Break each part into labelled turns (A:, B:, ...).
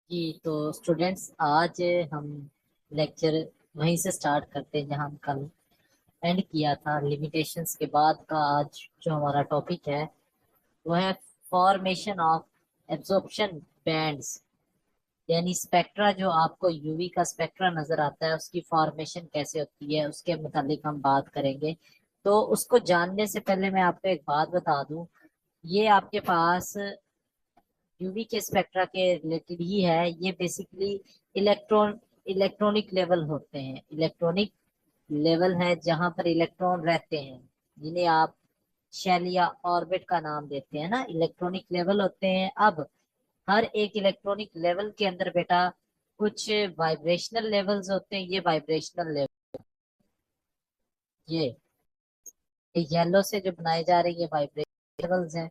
A: जी तो स्टूडेंट्स, आज हम लेक्चर वहीं से स्टार्ट करते हैं जहां हम कल एंड किया था। लिमिटेशंस के बाद का आज जो हमारा टॉपिक है वो है फॉर्मेशन ऑफ एब्जॉर्प्शन बैंड्स, यानी स्पेक्ट्रा। जो आपको यूवी का स्पेक्ट्रा नजर आता है उसकी फॉर्मेशन कैसे होती है उसके मुतालिक हम बात करेंगे। तो उसको जानने से पहले मैं आपको एक बात बता दूं। ये आपके पास यूवी के स्पेक्ट्रा के रिलेटेड ही है। ये बेसिकली इलेक्ट्रॉनिक लेवल होते हैं। इलेक्ट्रॉनिक लेवल है जहां पर इलेक्ट्रॉन रहते हैं, जिन्हें आप शेल या ऑर्बिट का नाम देते हैं ना। इलेक्ट्रॉनिक लेवल होते हैं। अब हर एक इलेक्ट्रॉनिक लेवल के अंदर बेटा कुछ वाइब्रेशनल लेवल्स होते हैं। ये वाइब्रेशनल लेवल, ये येलो से जो बनाए जा रहे हैं ये वाइब्रेशनल लेवल्स हैं।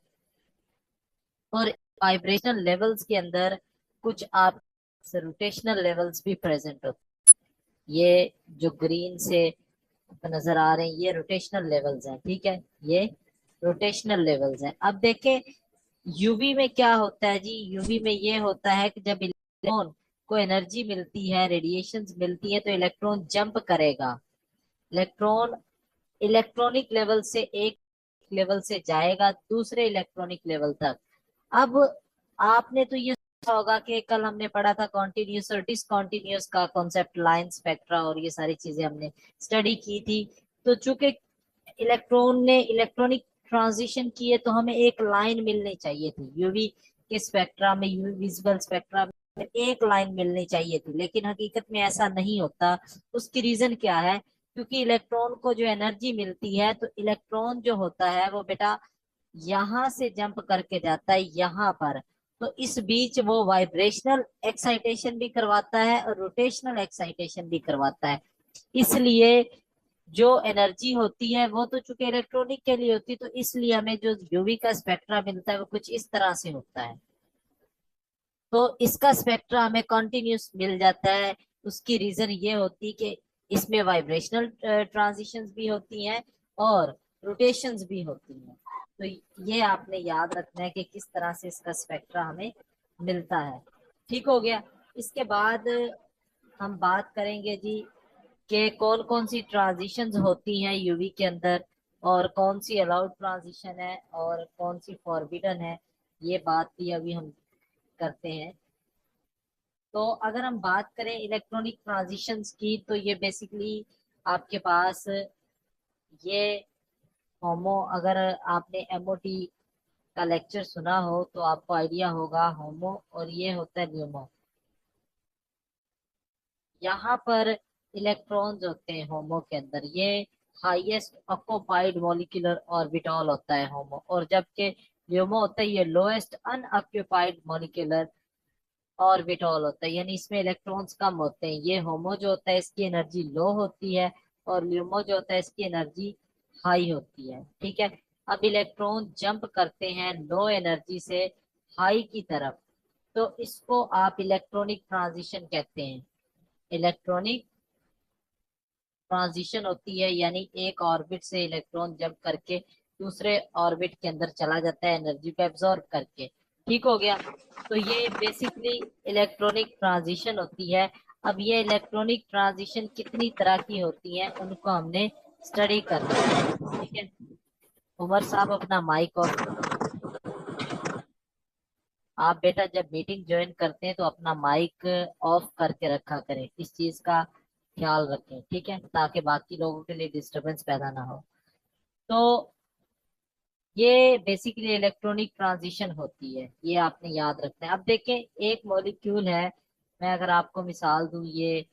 A: और वाइब्रेशनल लेवल्स के अंदर कुछ आप रोटेशनल लेवल्स भी प्रेजेंट होते हैं। ये जो ग्रीन से नजर आ रहे हैं ये रोटेशनल लेवल्स हैं, ठीक है। ये रोटेशनल लेवल्स हैं। अब देखें यूवी में क्या होता है जी। यूवी में ये होता है कि जब इलेक्ट्रॉन को एनर्जी मिलती है, रेडिएशंस मिलती है, तो इलेक्ट्रॉन जंप करेगा। इलेक्ट्रॉन इलेक्ट्रॉनिक लेवल से एक लेवल से जाएगा दूसरे इलेक्ट्रॉनिक लेवल तक। अब आपने तो ये सोचा होगा कि कल हमने पढ़ा था कॉन्टिन्यूस और डिसकॉन्टिन्यूस का कॉन्सेप्ट, लाइन स्पेक्ट्रा और ये सारी चीजें हमने स्टडी की थी। तो चूंकि इलेक्ट्रॉन ने इलेक्ट्रॉनिक ट्रांजिशन किए तो हमें एक लाइन मिलनी चाहिए थी। यूवी के स्पेक्ट्रा में, यूवी विजिबल स्पेक्ट्रा में एक लाइन मिलनी चाहिए थी, लेकिन हकीकत में ऐसा नहीं होता। उसकी रीजन क्या है? क्योंकि इलेक्ट्रॉन को जो एनर्जी मिलती है तो इलेक्ट्रॉन जो होता है वो बेटा यहाँ से जंप करके जाता है यहाँ पर। तो इस बीच वो वाइब्रेशनल एक्साइटेशन भी करवाता है और रोटेशनल एक्साइटेशन भी करवाता है। इसलिए जो एनर्जी होती है वो तो चूंकि इलेक्ट्रॉनिक के लिए होती है, तो इसलिए हमें जो यूवी का स्पेक्ट्रा मिलता है वो कुछ इस तरह से होता है। तो इसका स्पेक्ट्रा हमें कॉन्टिन्यूस मिल जाता है। उसकी रीजन ये होती है कि इसमें वाइब्रेशनल ट्रांजिशंस भी होती हैं और रोटेशंस भी होती हैं। तो ये आपने याद रखना है कि किस तरह से इसका स्पेक्ट्रा हमें मिलता है। ठीक हो गया। इसके बाद हम बात करेंगे जी कि कौन कौन सी ट्रांजिशंस होती हैं यूवी के अंदर और कौन सी अलाउड ट्रांजिशन है और कौन सी फॉरबिडन है। ये बात भी अभी हम करते हैं। तो अगर हम बात करें इलेक्ट्रॉनिक ट्रांजिशंस की तो ये बेसिकली आपके पास ये होमो, अगर आपने एमओटी का लेक्चर सुना हो तो आपको आइडिया होगा होमो और ये होता है न्यूमो। यहाँ पर इलेक्ट्रॉन्स होते हैं होमो के अंदर। ये हाईएस्ट ऑक्यूपाइड मॉलिक्यूलर ऑर्बिटॉल होता है होमो, और जबकि ल्यूमो होता है ये लोएस्ट अनऑक्यूपाइड मॉलिक्यूलर ऑर्बिटॉल होता है, यानी इसमें इलेक्ट्रॉन्स कम होते हैं। ये होमो जो होता है इसकी एनर्जी लो होती है और ल्यूमो जो होता है इसकी एनर्जी हाई होती है, ठीक है। अब इलेक्ट्रॉन जंप करते हैं लो एनर्जी से हाई की तरफ, तो इसको आप इलेक्ट्रॉनिक ट्रांजिशन कहते हैं। इलेक्ट्रॉनिक ट्रांजिशन होती है यानी एक ऑर्बिट से इलेक्ट्रॉन जंप करके दूसरे ऑर्बिट के अंदर चला जाता है एनर्जी को एब्जॉर्ब करके। ठीक हो गया। तो ये बेसिकली इलेक्ट्रॉनिक ट्रांजिशन होती है। अब ये इलेक्ट्रॉनिक ट्रांजिशन कितनी तरह की होती है उनको हमने स्टडी करना है, ठीक है। उमर साहब अपना माइक ऑफ कर दीजिए। आप बेटा जब मीटिंग ज्वाइन करते हैं तो अपना माइक ऑफ करके रखा करें, इस चीज का ख्याल रखें, ठीक है, ताकि बाकी लोगों के लिए डिस्टरबेंस पैदा ना हो। तो ये बेसिकली इलेक्ट्रॉनिक ट्रांजिशन होती है, ये आपने याद रखना है। अब देखें एक मॉलिक्यूल है, मैं अगर आपको मिसाल दूं, ये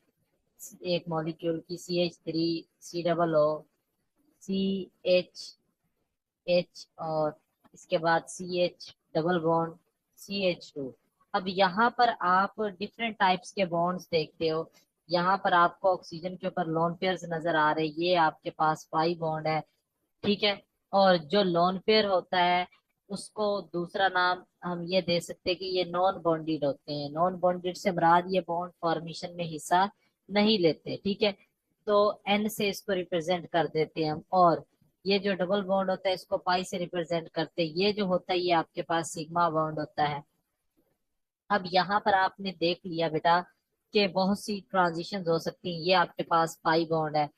A: एक मॉलिक्यूल की CH3 C CH और इसके बाद CH डबल बॉन्ड CH2। अब यहाँ पर आप डिफरेंट टाइप्स के बॉन्ड्स देखते हो। यहाँ पर आपको ऑक्सीजन के ऊपर लोन पेयर्स नजर आ रहे हैं, ये आपके पास पाई बॉन्ड है, ठीक है। और जो लोन पेयर होता है उसको दूसरा नाम हम ये दे सकते हैं कि ये नॉन बॉन्डेड होते हैं। नॉन बॉन्डेड से मुराद ये बॉन्ड फॉर्मेशन में हिस्सा नहीं लेते, ठीक है। तो एन से इसको रिप्रेजेंट कर देते हैं हम। और ये जो डबल बॉन्ड होता है इसको पाई से रिप्रेजेंट करते हैं। ये जो होता है ये आपके पास सिग्मा बॉन्ड होता है। अब यहाँ पर आपने देख लिया बेटा कि बहुत सी ट्रांजिशंस हो सकती हैं। ये आपके पास पाई बॉन्ड है,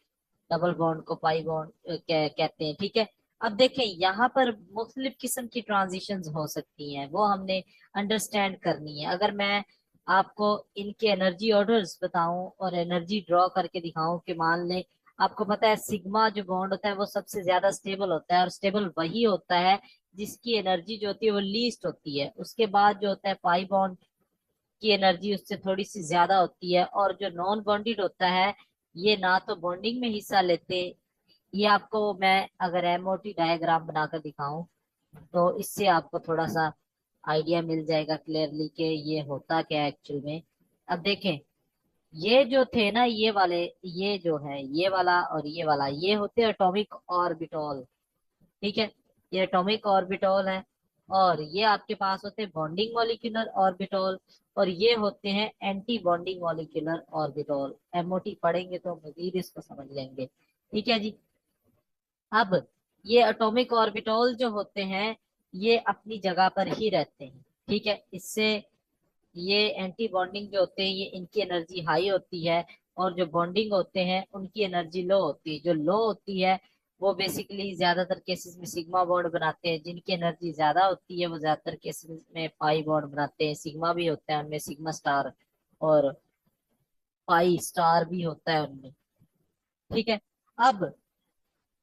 A: डबल बॉन्ड को पाई बॉन्ड कहते हैं, ठीक है। अब देखें यहाँ पर मुख्तलिफ किस्म की ट्रांजिशंस हो सकती हैं, वो हमने अंडरस्टैंड करनी है। अगर मैं आपको इनके एनर्जी ऑर्डर्स बताऊं और एनर्जी ड्रॉ करके दिखाऊं कि मान लें, आपको पता है सिग्मा जो बॉन्ड होता है वो सबसे ज्यादा स्टेबल होता है, और स्टेबल वही होता है जिसकी एनर्जी जो होती है वो लीस्ट होती है। उसके बाद जो होता है पाई बॉन्ड की एनर्जी उससे थोड़ी सी ज्यादा होती है, और जो नॉन बॉन्डेड होता है ये ना तो बॉन्डिंग में हिस्सा लेते। ये आपको मैं अगर एमओटी डायग्राम बनाकर दिखाऊं तो इससे आपको थोड़ा सा आइडिया मिल जाएगा क्लियरली कि ये होता क्या है एक्चुअल में। अब देखें, ये जो थे ना ये वाले, ये जो है ये वाला और ये वाला, ये होते हैं एटॉमिक ऑर्बिटॉल, ठीक है। ये एटॉमिक ऑर्बिटॉल है। और ये आपके पास होते हैं बॉन्डिंग मॉलिक्यूलर ऑर्बिटॉल, और ये होते हैं anti bonding molecular orbital. MOT पढ़ेंगे तो मजीद इसको समझ लेंगे, ठीक है जी। अब ये एटॉमिक ऑर्बिटॉल जो होते हैं ये अपनी जगह पर ही रहते हैं, ठीक है। इससे ये एंटी बॉन्डिंग जो होते हैं ये इनकी एनर्जी हाई होती है, और जो बॉन्डिंग होते हैं उनकी एनर्जी लो होती है। जो लो होती है वो बेसिकली ज्यादातर केसेस में सिग्मा बॉन्ड बनाते हैं, जिनकी एनर्जी ज्यादा होती है वो ज्यादातर केसेस में पाई बॉन्ड बनाते हैं। सिग्मा भी होता है उनमें, सिग्मा स्टार और पाई स्टार भी होता है उनमें, ठीक है। अब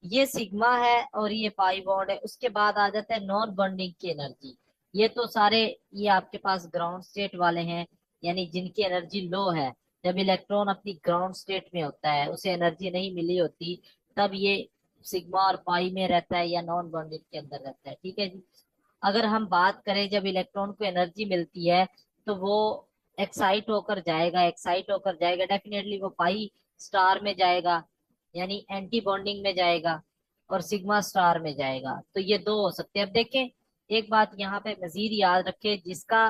A: ये सिग्मा है और ये पाई बॉन्ड है। उसके बाद आ जाता है नॉन बॉन्डिंग की एनर्जी। ये तो सारे ये आपके पास ग्राउंड स्टेट वाले हैं, यानी जिनकी एनर्जी लो है। जब इलेक्ट्रॉन अपनी ग्राउंड स्टेट में होता है, उसे एनर्जी नहीं मिली होती, तब ये सिग्मा और पाई में रहता है या नॉन बॉन्डिंग के अंदर रहता है, ठीक है जी। अगर हम बात करें जब इलेक्ट्रॉन को एनर्जी मिलती है तो वो एक्साइट होकर जाएगा डेफिनेटली, वो पाई स्टार में जाएगा यानी एंटी बॉन्डिंग में जाएगा, और सिग्मा स्टार में जाएगा। तो ये दो हो सकते हैं। अब देखें, एक बात यहाँ पे मजीद याद रखें, जिसका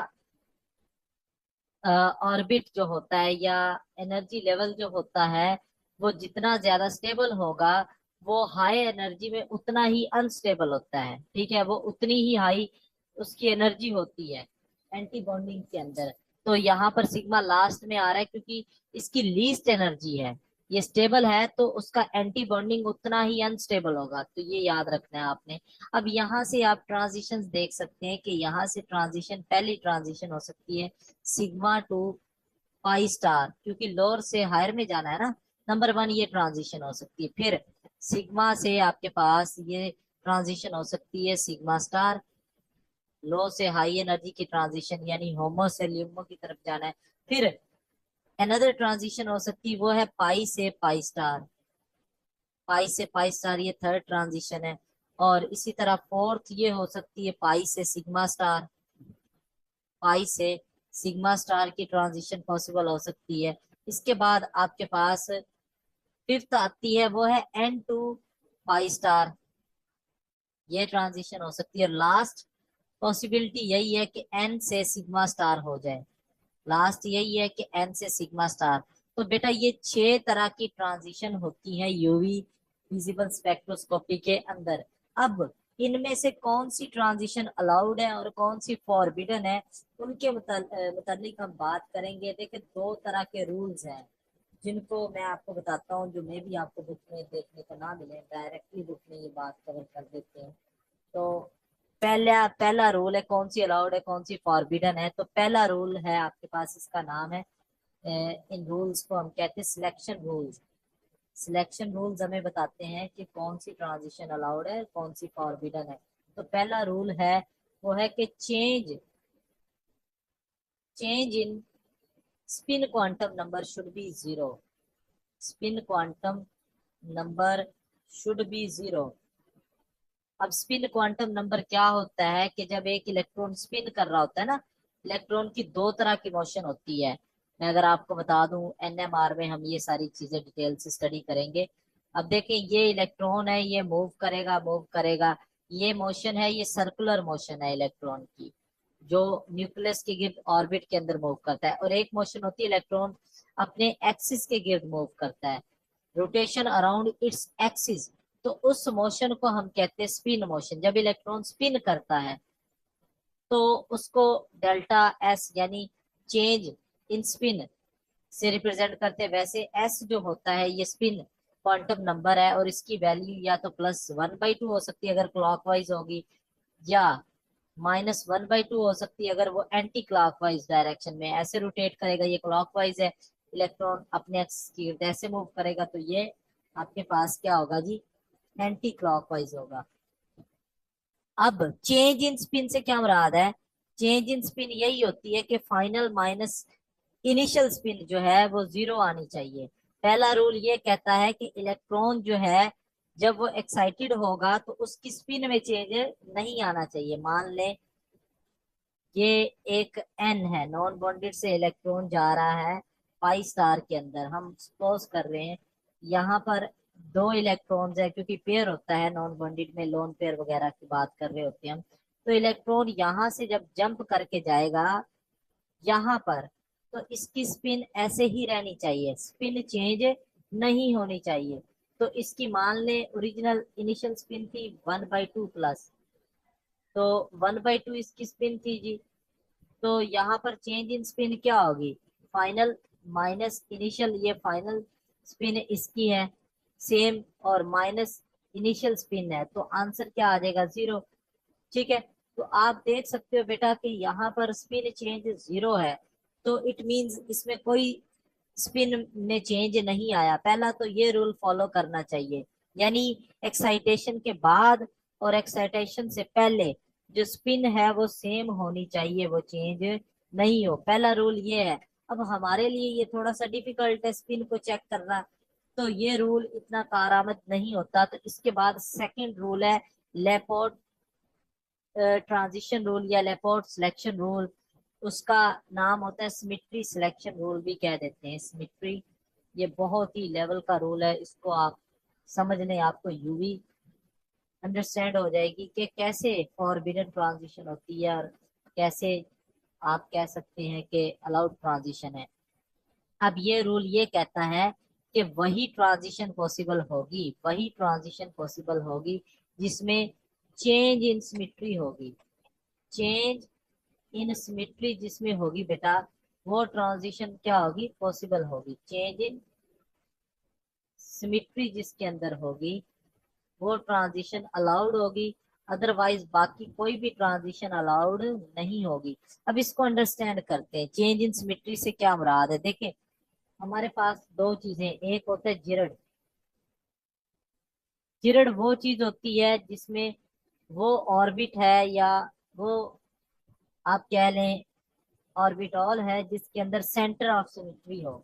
A: ऑर्बिट जो होता है या एनर्जी लेवल जो होता है वो जितना ज्यादा स्टेबल होगा, वो हाई एनर्जी में उतना ही अनस्टेबल होता है, ठीक है। वो उतनी ही हाई उसकी एनर्जी होती है एंटी बॉन्डिंग के अंदर। तो यहाँ पर सिग्मा लास्ट में आ रहा है क्योंकि इसकी लीस्ट एनर्जी है। ये स्टेबल है तो उसका एंटी बॉन्डिंग उतना ही अनस्टेबल होगा, तो ये याद रखना है आपने। अब यहाँ से आप ट्रांजिशंस देख सकते हैं कि यहाँ से ट्रांजिशन, पहली ट्रांजिशन हो सकती है सिग्मा टू पाई स्टार, क्योंकि लोअर से हायर में जाना है ना, नंबर वन ये ट्रांजिशन हो सकती है। फिर सिग्मा से आपके पास ये ट्रांजिशन हो सकती है सिग्मा स्टार, लो से हाई एनर्जी की ट्रांजिशन यानी होमो से ल्यूमो की तरफ जाना है। फिर अनदर ट्रांजिशन हो सकती है वो है पाई से पाई स्टार, पाई से पाई स्टार ये थर्ड ट्रांजिशन है। और इसी तरह फोर्थ ये हो सकती है पाई से सिग्मा स्टार, पाई से सिग्मा स्टार की ट्रांजिशन पॉसिबल हो सकती है। इसके बाद आपके पास फिफ्थ आती है वो है एन टू पाई स्टार, ये ट्रांजिशन हो सकती है। लास्ट पॉसिबिलिटी यही है कि एन से सिग्मा स्टार हो जाए, लास्ट यही है कि एन से सिग्मा स्टार। तो बेटा ये 6 तरह की ट्रांजिशन होती है यूवी विजिबल स्पेक्ट्रोस्कोपी के अंदर। अब इनमें से कौन सी ट्रांजिशन अलाउड है और कौन सी फॉरबिडन है, उनके मुतालिक हम बात करेंगे। देखिए 2 तरह के रूल्स हैं जिनको मैं आपको बताता हूँ, जो मैं भी आपको बुक में देखने को ना मिले, डायरेक्टली बुक में ये बात कवर कर देते हैं। तो पहला पहला रूल है कौन सी अलाउड है कौन सी फॉरबिडन है। तो पहला रूल है आपके पास, इसका नाम है इन रूल्स को हम कहते हैं सिलेक्शन रूल्स। सिलेक्शन रूल्स हमें बताते हैं कि कौन सी ट्रांजिशन अलाउड है कौन सी फॉरबिडन है। तो पहला रूल है वो है कि change change in spin quantum number should be zero, spin quantum number should be zero. अब स्पिन क्वांटम नंबर क्या होता है कि जब एक इलेक्ट्रॉन स्पिन कर रहा होता है ना, इलेक्ट्रॉन की 2 तरह की मोशन होती है। मैं अगर आपको बता दूं एनएमआर में हम ये सारी चीजें डिटेल से स्टडी करेंगे। अब देखें ये इलेक्ट्रॉन है, ये मूव करेगा मूव करेगा, ये मोशन है, ये सर्कुलर मोशन है इलेक्ट्रॉन की जो न्यूक्लियस के गिर्द ऑर्बिट के अंदर मूव करता है। और एक मोशन होती है इलेक्ट्रॉन अपने एक्सिस के गिर्द मूव करता है, रोटेशन अराउंड इट्स एक्सिस। तो उस मोशन को हम कहते हैं स्पिन मोशन। जब इलेक्ट्रॉन स्पिन करता है तो उसको डेल्टा एस यानी चेंज इन स्पिन से रिप्रेजेंट करते हैं। वैसे एस जो होता है ये स्पिन क्वांटम नंबर है और इसकी वैल्यू या तो +1/2 हो सकती है अगर क्लॉकवाइज होगी, या -1/2 हो सकती है अगर वो एंटी क्लॉकवाइज डायरेक्शन में ऐसे रोटेट करेगा। ये क्लॉकवाइज है, इलेक्ट्रॉन अपने एक्सिस की इर्द ऐसे मूव करेगा, तो ये आपके पास क्या होगा जी, एंटी क्लॉकवाइज होगा। अब चेंज इन स्पिन से क्या मुराद है? चेंज इन स्पिन यही होती है कि फाइनल माइनस इनिशियल स्पिन जो है वो 0 आनी चाहिए। पहला रूल ये कहता है कि इलेक्ट्रॉन जो है जब वो एक्साइटेड होगा तो उसकी स्पिन में चेंज नहीं आना चाहिए। मान लें ये एक एन है, नॉन बॉन्डेड से इलेक्ट्रॉन जा रहा है पाई स्टार के अंदर। हम सपोज कर रहे हैं यहाँ पर दो इलेक्ट्रॉन्स है, क्योंकि पेयर होता है नॉन बॉन्डेड में, लोन पेयर वगैरह की बात कर रहे होते हैं हम। तो इलेक्ट्रॉन यहाँ से जब जंप करके जाएगा यहाँ पर, तो इसकी स्पिन ऐसे ही रहनी चाहिए, स्पिन चेंज नहीं होनी चाहिए। तो इसकी मान ले ओरिजिनल इनिशियल स्पिन थी 1/2 प्लस, तो 1/2 इसकी स्पिन थी जी। तो यहाँ पर चेंज इन स्पिन क्या होगी, फाइनल माइनस इनिशियल, ये फाइनल स्पिन इसकी है सेम, और माइनस इनिशियल स्पिन है, तो आंसर क्या आ जाएगा, 0। ठीक है, तो आप देख सकते हो बेटा कि यहाँ पर स्पिन चेंज 0 है, तो इट मींस इसमें कोई स्पिन में चेंज नहीं आया। पहला तो ये रूल फॉलो करना चाहिए, यानी एक्साइटेशन के बाद और एक्साइटेशन से पहले जो स्पिन है वो सेम होनी चाहिए, वो चेंज नहीं हो। पहला रूल ये है। अब हमारे लिए ये थोड़ा सा डिफिकल्ट है स्पिन को चेक करना, तो ये रूल इतना कारआमद नहीं होता। तो इसके बाद सेकंड रूल है लेपोर्ट ट्रांजिशन रूल या लेपोर्ट सिलेक्शन रूल। उसका नाम होता है सिमेट्री सिलेक्शन रूल भी कह देते हैं, सिमेट्री। ये बहुत ही लेवल का रूल है, इसको आप समझ लें, आपको यूवी अंडरस्टैंड हो जाएगी कि कैसे फॉरबिडन ट्रांजिशन होती है और कैसे आप कह सकते हैं कि अलाउड ट्रांजिशन है। अब ये रूल ये कहता है कि वही ट्रांजिशन पॉसिबल होगी, वही ट्रांजिशन पॉसिबल होगी जिसमें चेंज इन सिमेट्री होगी। चेंज इन सिमेट्री जिसमें होगी बेटा, वो ट्रांजिशन क्या होगी, पॉसिबल होगी। चेंज इन सिमेट्री जिसके अंदर होगी वो ट्रांजिशन अलाउड होगी, अदरवाइज बाकी कोई भी ट्रांजिशन अलाउड नहीं होगी। अब इसको अंडरस्टैंड करते हैं, चेंज इन सिमेट्री से क्या मुराद है। देखें, हमारे पास दो चीजें, एक होता है जिरड़। जिरड़ वो चीज होती है जिसमें वो ऑर्बिट है, या वो आप कह लें ऑर्बिटॉल है जिसके अंदर सेंटर ऑफ सिमेट्री हो।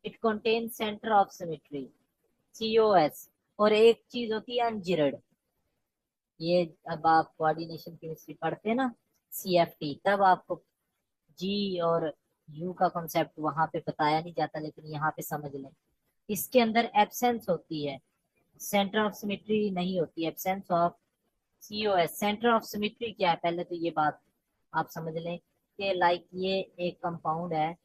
A: It contain centre of symmetry, COS। और एक चीज होती है अनजिरड। ये अब आप कोऑर्डिनेशन केमिस्ट्री पढ़ते हैं ना, CFT, तब आपको जी और यू का कॉन्सेप्ट वहां पे बताया नहीं जाता, लेकिन यहाँ पे समझ लें। इसके अंदर एब्सेंस होती है, सेंटर ऑफ सिमेट्री नहीं होती, absence of COS। Centre of symmetry क्या है, पहले तो ये बात आप समझ लें कि लाइक ये एक कंपाउंड है,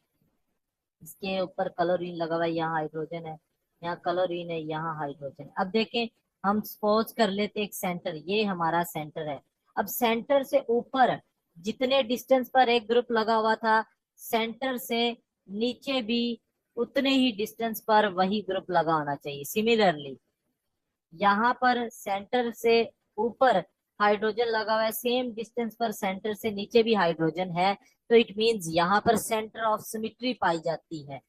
A: इसके ऊपर क्लोरीन लगा हुआ है, यहाँ हाइड्रोजन है, यहाँ क्लोरीन है, यहाँ हाइड्रोजन। अब देखें, हम सपोज कर लेते एक सेंटर, ये हमारा सेंटर है। अब सेंटर से ऊपर जितने डिस्टेंस पर एक ग्रुप लगा हुआ था, सेंटर से नीचे भी उतने ही डिस्टेंस पर वही ग्रुप लगा होना चाहिए। सिमिलरली यहाँ पर सेंटर से ऊपर हाइड्रोजन लगा हुआ है, सेम डिस्टेंस पर सेंटर से नीचे भी हाइड्रोजन है, तो इट मींस यहाँ पर सेंटर ऑफ सिमेट्री पाई जाती है।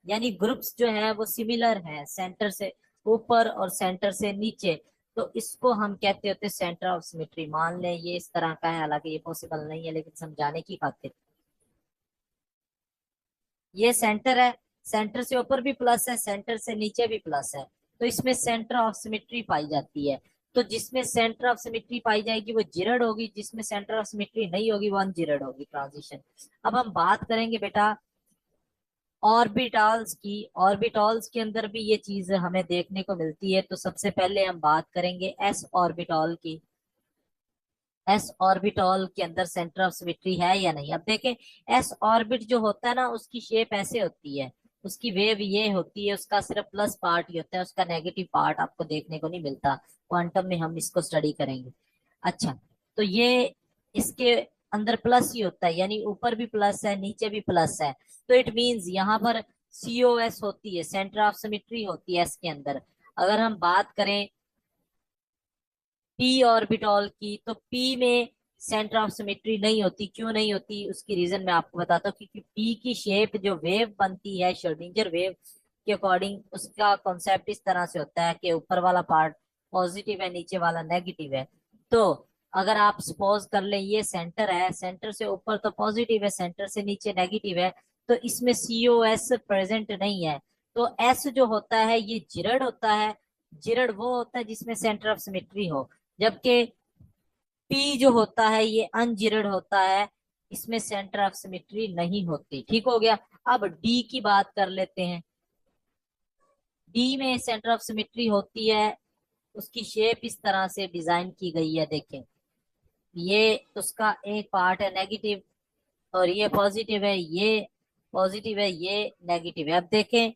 A: यानी ग्रुप्स जो है वो सिमिलर हैं, सेंटर से ऊपर और सेंटर से नीचे, तो इसको हम कहते होते सेंटर ऑफ सिमेट्री। मान लें ये इस तरह का है, हालांकि ये पॉसिबल नहीं है, लेकिन समझाने की खातिर ये सेंटर है, सेंटर से ऊपर भी प्लस है, सेंटर से नीचे भी प्लस है, तो इसमें सेंटर ऑफ सिमेट्री पाई जाती है। तो जिसमें सेंटर ऑफ सिमेट्री पाई जाएगी वो जिरड होगी, जिसमें सेंटर ऑफ सिमेट्री नहीं होगी वो अनजिरड होगी ट्रांजिशन। अब हम बात करेंगे बेटा ऑर्बिटॉल्स की। ऑर्बिटॉल्स के अंदर भी ये चीज हमें देखने को मिलती है, तो सबसे पहले हम बात करेंगे एस ऑर्बिटॉल की। एस ऑर्बिटॉल के अंदर सेंटर ऑफ सिमेट्री है या नहीं। अब देखें, एस ऑर्बिट जो होता है ना, उसकी शेप ऐसे होती है, उसकी वेव ये होती है, उसका सिर्फ प्लस पार्ट ही होता है, उसका नेगेटिव पार्ट आपको देखने को नहीं मिलता। क्वांटम में हम इसको स्टडी करेंगे। अच्छा, तो ये इसके अंदर प्लस ही होता है, यानी ऊपर भी प्लस है नीचे भी प्लस है। तो इट मींस यहाँ पर COS होती है, सेंटर ऑफ सिमेट्री होती है एस के अंदर। अगर हम बात करें पी ऑर्बिटॉल की, तो पी में सेंटर ऑफ सिमेट्री नहीं होती। क्यों नहीं होती, उसकी रीजन मैं आपको बताता हूँ। क्योंकि पी की शेप जो वेव बनती है श्रोडिंगर वेव के अकॉर्डिंग, उसका कॉन्सेप्ट इस तरह से होता है कि ऊपर वाला पार्ट पॉजिटिव है, नीचे वाला नेगेटिव है। तो अगर आप सपोज कर ले ये सेंटर है, सेंटर से ऊपर तो पॉजिटिव है, सेंटर से नीचे नेगेटिव है, तो इसमें COS प्रेजेंट नहीं है। तो एस जो होता है ये जिरड होता है। जिरड वो होता है जिसमें सेंटर ऑफ सिमेट्री हो, जबकि पी जो होता है ये अनजिरड होता है, इसमें सेंटर ऑफ सिमेट्री नहीं होती। ठीक हो गया। अब डी की बात कर लेते हैं। डी में सेंटर ऑफ सिमेट्री होती है, उसकी शेप इस तरह से डिजाइन की गई है, देखें। ये उसका एक पार्ट है नेगेटिव और ये पॉजिटिव है, ये पॉजिटिव है, ये नेगेटिव है। अब देखें,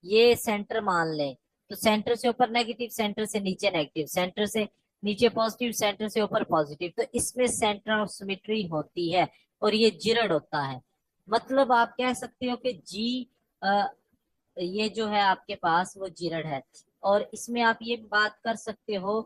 A: ये सेंटर मान लें, तो सेंटर से ऊपर नेगेटिव, सेंटर से नीचे नेगेटिव, सेंटर से नीचे पॉजिटिव, सेंटर से ऊपर पॉजिटिव, तो इसमें सेंटर ऑफ सिमेट्री होती है और ये जिरड होता है। मतलब आप कह सकते हो कि जी, ये जो है आपके पास वो जिरड है। और इसमें आप ये बात कर सकते हो